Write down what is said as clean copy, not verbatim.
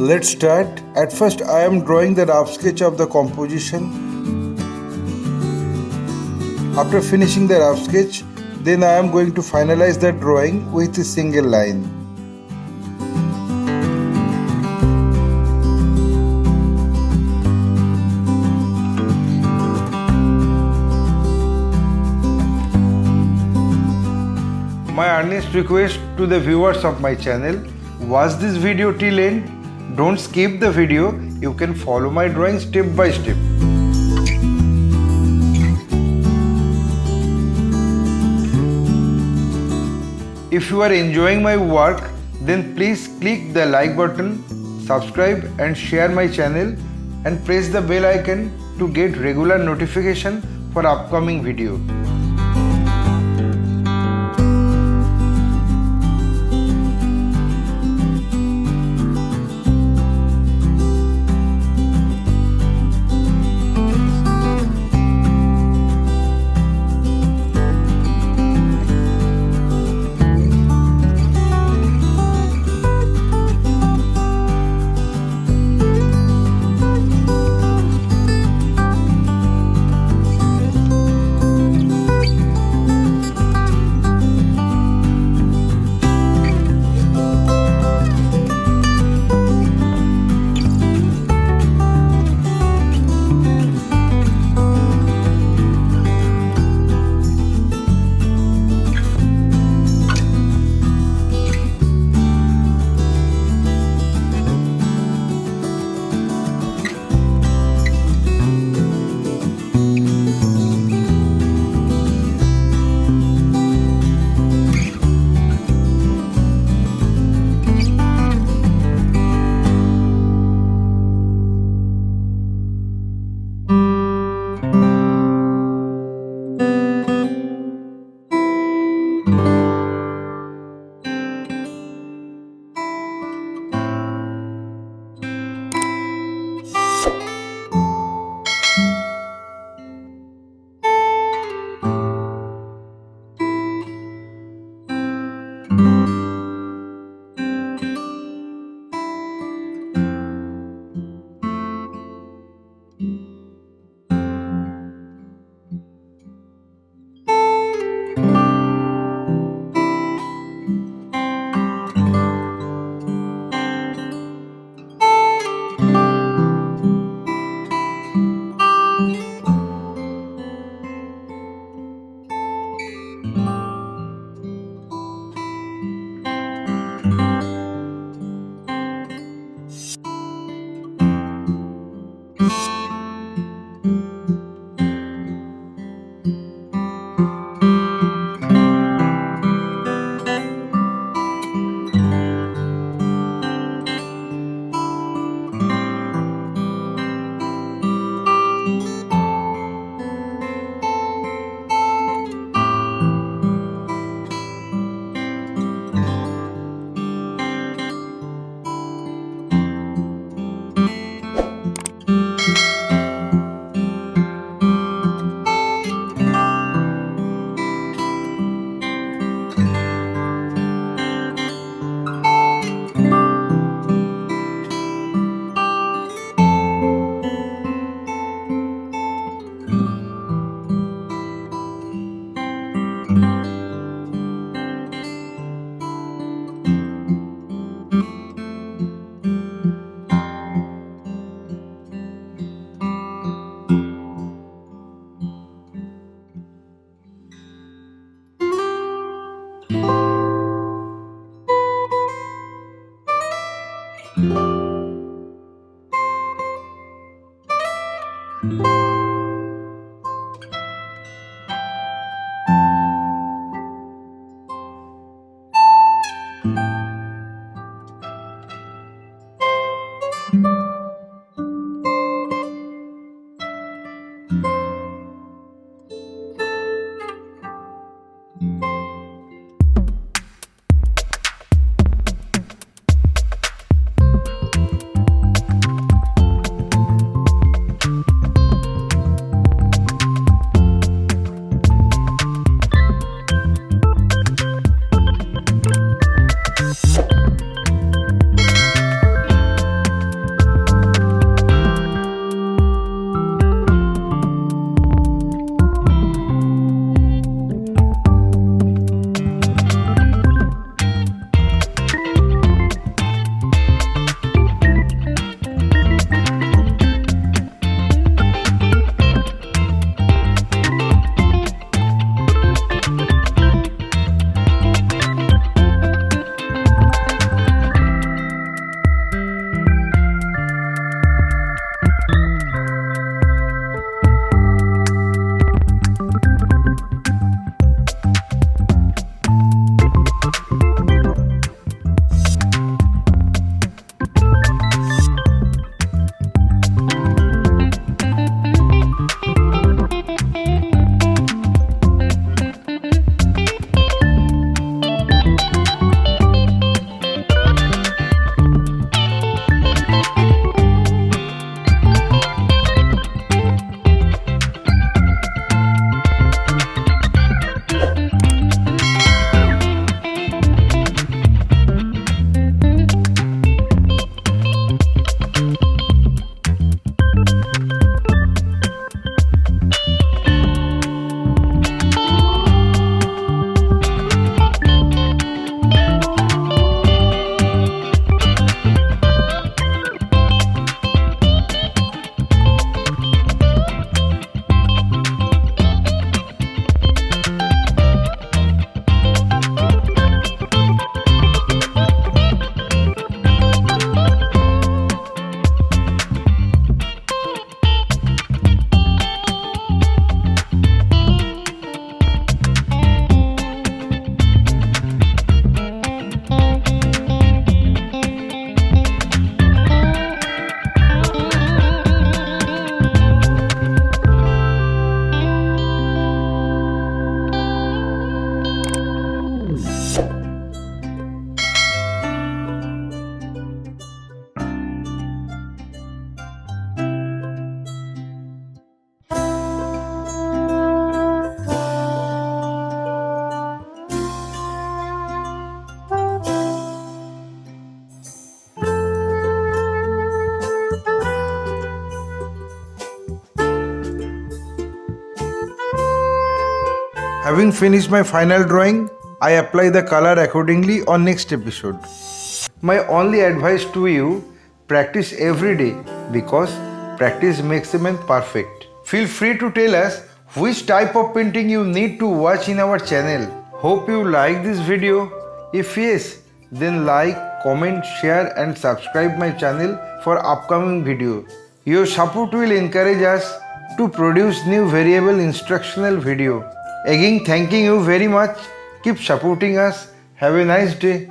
Let's start. At first I am drawing the rough sketch of the composition. After finishing the rough sketch, then I am going to finalize the drawing with a single line. My earnest request to the viewers of my channel, watch this video till end. Don't skip the video. You can follow my drawing step by step. If you are enjoying my work, then please click the like button, subscribe and share my channel and press the bell icon to get regular notification for upcoming video. Having finished my final drawing, I apply the color accordingly on next episode. My only advice to you, practice every day because practice makes a man perfect. Feel free to tell us which type of painting you need to watch in our channel. Hope you like this video. If yes, then like, comment, share and subscribe my channel for upcoming video. Your support will encourage us to produce new variable instructional video. Again, thanking you very much. Keep supporting us. Have a nice day.